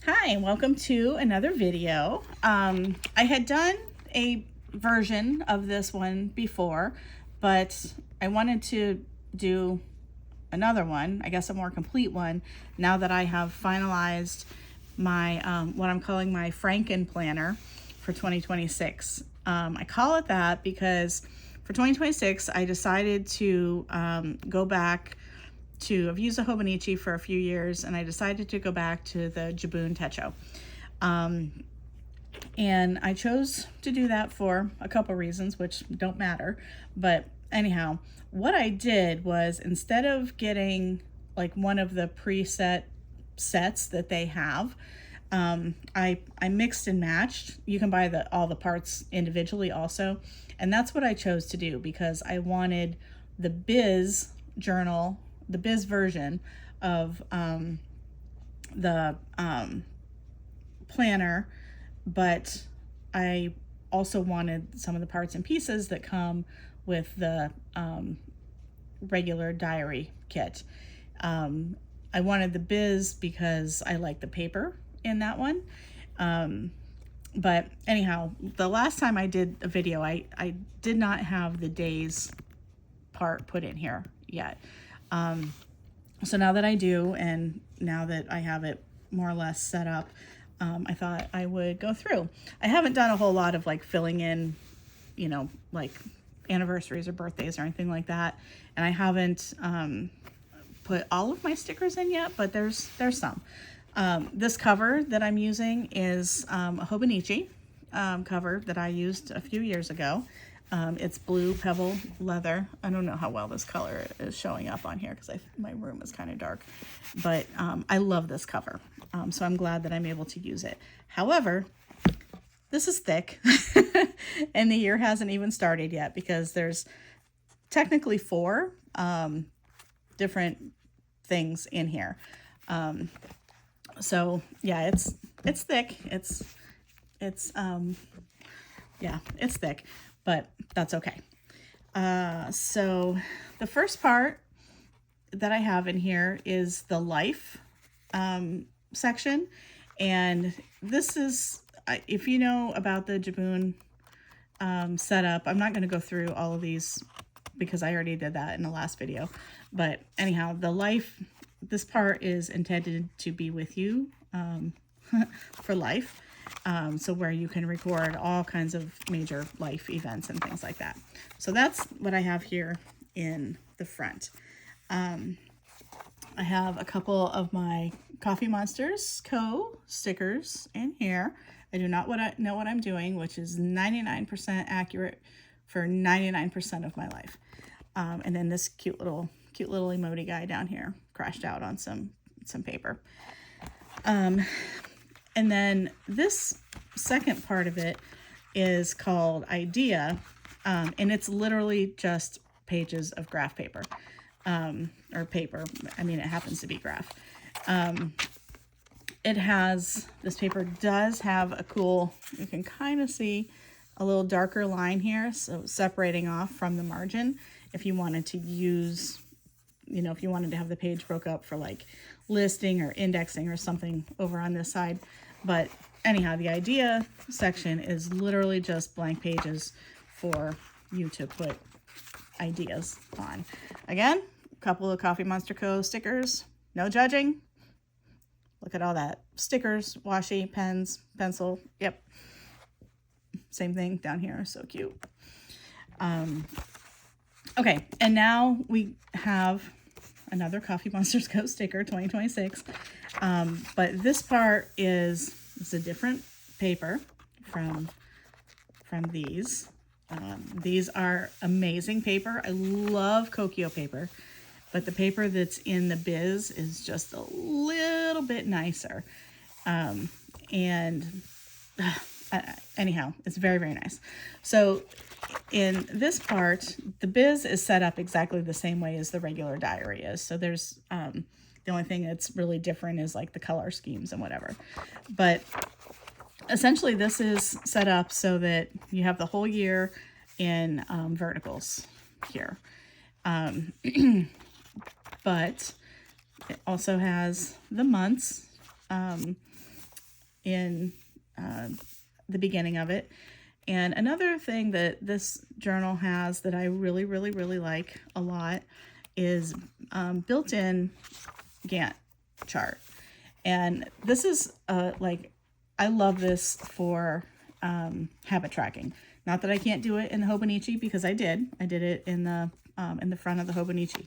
Hi, welcome to another video. I had done a version of this one before, but I wanted to do another one, I guess a more complete one, now that I have finalized my, what I'm calling my frankenplanner for 2026. I call it that because for 2026, I decided to go back to, I've used the Hobonichi for a few years, and I decided to go back to the Jibun Techo. And I chose to do that for a couple reasons, which don't matter. But anyhow, what I did was, instead of getting like one of the preset sets that they have, I mixed and matched. You can buy all the parts individually also. And that's what I chose to do because I wanted the Biz journal, the Biz version of the planner, but I also wanted some of the parts and pieces that come with the regular diary kit. I wanted the Biz because I like the paper in that one. But anyhow, the last time I did a video, I did not have the days part put in here yet. So now that I do, and now that I have it more or less set up, I thought I would go through. I haven't done a whole lot of like filling in, you know, like anniversaries or birthdays or anything like that. And I haven't put all of my stickers in yet, but there's some. This cover that I'm using is a Hobonichi cover that I used a few years ago. It's blue pebble leather. I don't know how well this color is showing up on here because my room is kind of dark, but I love this cover. So I'm glad that I'm able to use it. However, this is thick and the year hasn't even started yet because there's technically 4 different things in here. So yeah, it's thick. Yeah, it's thick, but that's okay. So the first part that I have in here is the life section. And this is, if you know about the Jibun setup, I'm not going to go through all of these because I already did that in the last video. But anyhow, the life, this part is intended to be with you for life. So where you can record all kinds of major life events and things like that. So that's what I have here in the front. I have a couple of my Coffee Monsters Co. stickers in here. I do not know what I'm doing, which is 99% accurate for 99% of my life. And then this cute little emoji guy down here crashed out on some paper. And then this second part of it is called Idea, and it's literally just pages of graph paper, or paper. I mean, it happens to be graph. This paper does have a cool, you can kind of see a little darker line here, so separating off from the margin if you wanted to use, you know, if you wanted to have the page broke up for like listing or indexing or something over on this side. But anyhow, the idea section is literally just blank pages for you to put ideas on. Again, a couple of Coffee Monster Co. stickers, no judging. Look at all that. Stickers, washi, pens, pencil. Yep. Same thing down here. So cute. Okay, and now we have another Coffee Monsters Co. sticker, 2026. But this part it's a different paper from these. These are amazing paper. I love Kokuyo paper, but the paper that's in the Biz is just a little bit nicer. Anyhow, it's very, very nice. So in this part, the Biz is set up exactly the same way as the regular diary is. So there's, the only thing that's really different is like the color schemes and whatever. But essentially this is set up so that you have the whole year in verticals here. But it also has the months in the beginning of it. And another thing that this journal has that I really, really, really like a lot is built-in Gantt chart. And this is like, I love this for habit tracking. Not that I can't do it in the Hobonichi, because I did it in the front of the Hobonichi.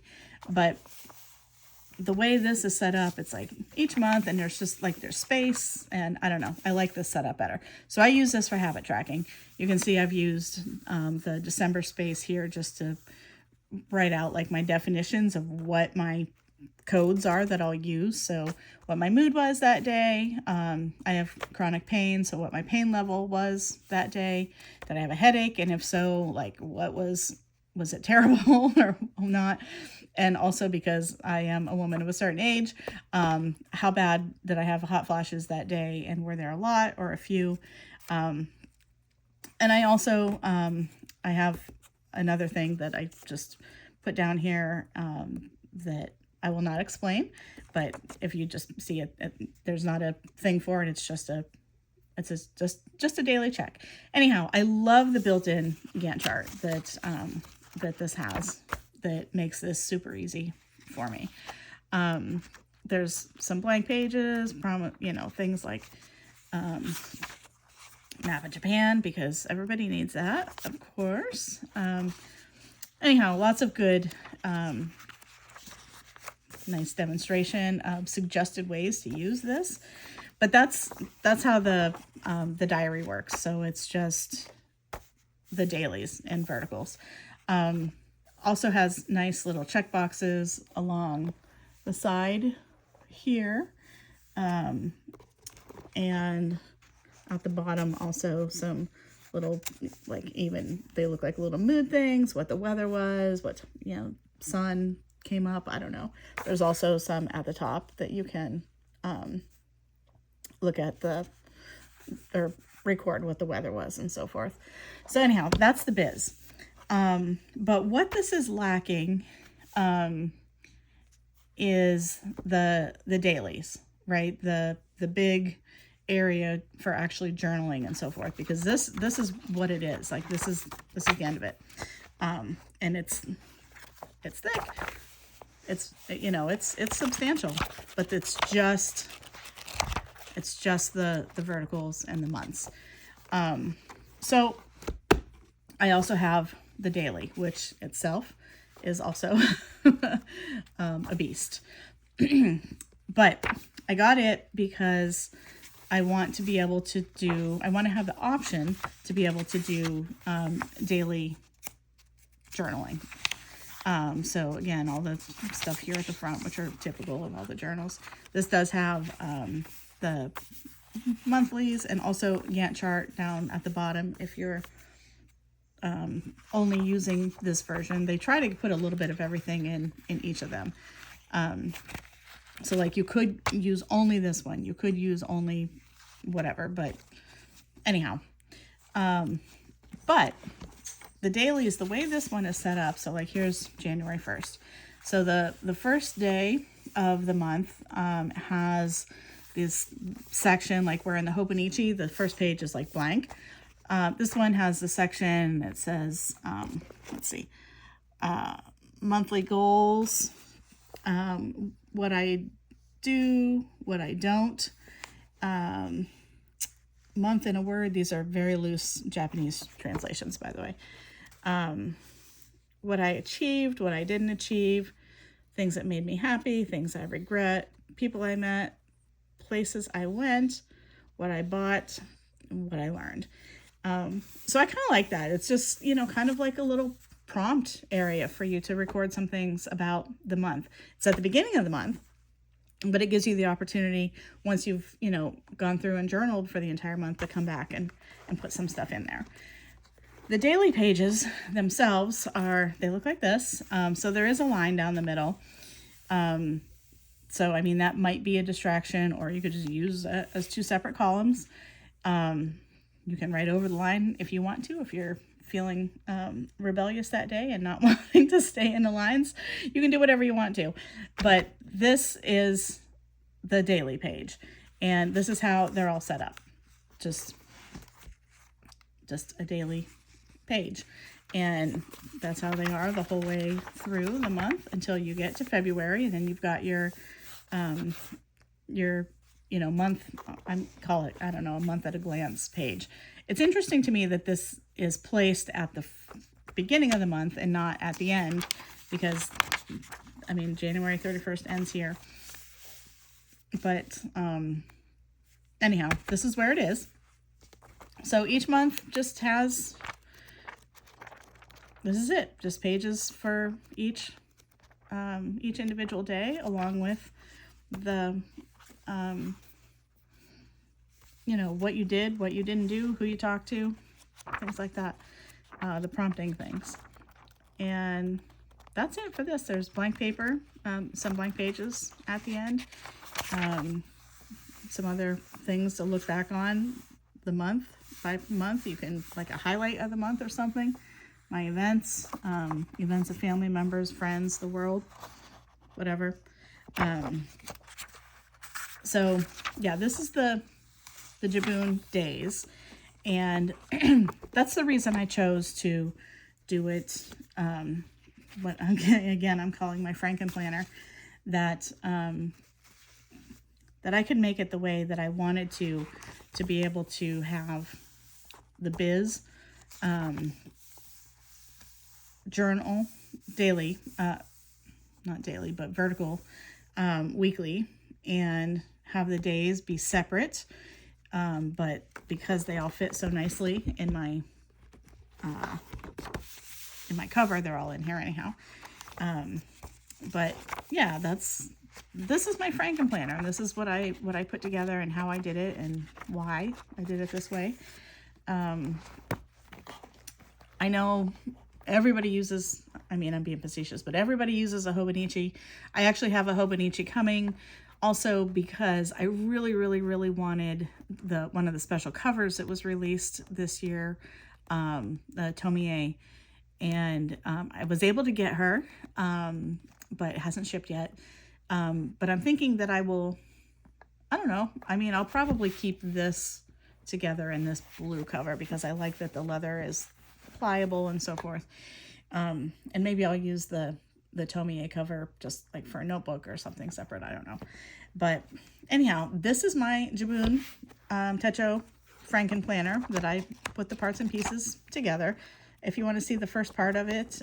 But the way this is set up, it's like each month, and there's just like, there's space, and I don't know, I like this setup better. So I use this for habit tracking. You can see I've used the December space here just to write out like my definitions of what my codes are that I'll use. So what my mood was that day. I have chronic pain, so what my pain level was that day. Did I have a headache? And if so, like, what was it terrible or not? And also, because I am a woman of a certain age, how bad did I have hot flashes that day? And were there a lot or a few? And I also, I have another thing that I just put down here that I will not explain. But if you just see it, there's not a thing for it. It's just a daily check. Anyhow, I love the built-in Gantt chart that this has, that makes this super easy for me. There's some blank pages, things like map of Japan, because everybody needs that, of course. Anyhow, lots of good, nice demonstration of suggested ways to use this. But that's how the diary works. So it's just the dailies and verticals. Also has nice little check boxes along the side here. And at the bottom also some little, like, even they look like little mood things, what the weather was, what, sun came up, I don't know. There's also some at the top that you can look at or record what the weather was and so forth. So anyhow, that's the biz. But what this is lacking is the dailies, right? The big area for actually journaling and so forth, because this is what it is. Like, this is the end of it. And it's thick. It's substantial, but it's just the verticals and the months. So I also have the daily, which itself is also a beast. But I got it because I want to be able to I want to have the option to be able to do daily journaling. So again, all the stuff here at the front, which are typical of all the journals. This does have the monthlies and also Gantt chart down at the bottom if you're only using this version. They try to put a little bit of everything in each of them. So like, you could use only this one, you could use only whatever, but anyhow, but the dailies, the way this one is set up, so like, here's January 1st. So the first day of the month has this section, like we're in the Hobonichi, the first page is like blank. This one has the section that says, let's see, monthly goals, what I do, what I don't, month in a word. These are very loose Japanese translations, by the way. What I achieved, what I didn't achieve, things that made me happy, things I regret, people I met, places I went, what I bought, what I learned. So I kind of like that. It's just, kind of like a little prompt area for you to record some things about the month. It's at the beginning of the month, but it gives you the opportunity, once you've, gone through and journaled for the entire month, to come back and put some stuff in there. The daily pages themselves they look like this. So there is a line down the middle. So, I mean, that might be a distraction, or you could just use it as two separate columns. You can write over the line if you want to, if you're feeling rebellious that day and not wanting to stay in the lines. You can do whatever you want to. But this is the daily page. And this is how they're all set up. Just a daily page. And that's how they are the whole way through the month until you get to February. And then you've got your month, call it, I don't know, a month at a glance page. It's interesting to me that this is placed at the beginning of the month and not at the end, because I mean, January 31st ends here. But anyhow, this is where it is. So each month just has, this is it, just pages for each individual day, along with the what you did, what you didn't do, who you talked to, things like that, the prompting things. And that's it for this. There's blank paper, some blank pages at the end, some other things to look back on the month, by month. You can, like, a highlight of the month or something. My events, events of family members, friends, the world, whatever. So yeah, this is the Jibun days, and that's the reason I chose to do it. What again, I'm calling my frankenplanner, that that I could make it the way that I wanted to be able to have the biz journal daily, not daily, but vertical, weekly, and have the days be separate. But because they all fit so nicely in my cover, they're all in here anyhow. But yeah, this is my frankenplanner. This is what I put together and how I did it and why I did it this way. I know everybody uses, I mean, I'm being facetious, but everybody uses a Hobonichi. I actually have a Hobonichi coming also because I really, really, really wanted one of the special covers that was released this year, the Tomie, and I was able to get her, but it hasn't shipped yet. But I'm thinking that I don't know, I mean, I'll probably keep this together in this blue cover because I like that the leather is pliable and so forth. And maybe I'll use the Tomie cover just like for a notebook or something separate. I don't know. But anyhow, this is my Jibun Techo frankenplanner that I put the parts and pieces together. If you want to see the first part of it,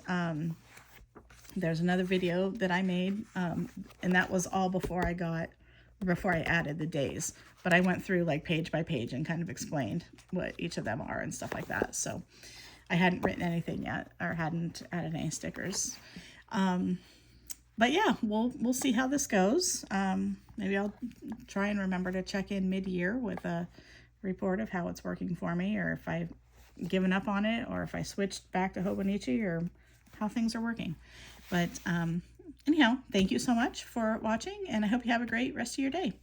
there's another video that I made, and that was all before I added the days. But I went through like page by page and kind of explained what each of them are and stuff like that. So I hadn't written anything yet, or hadn't added any stickers. But yeah, we'll see how this goes. Maybe I'll try and remember to check in mid-year with a report of how it's working for me, or if I've given up on it, or if I switched back to Hobonichi, or how things are working. But anyhow, thank you so much for watching, and I hope you have a great rest of your day.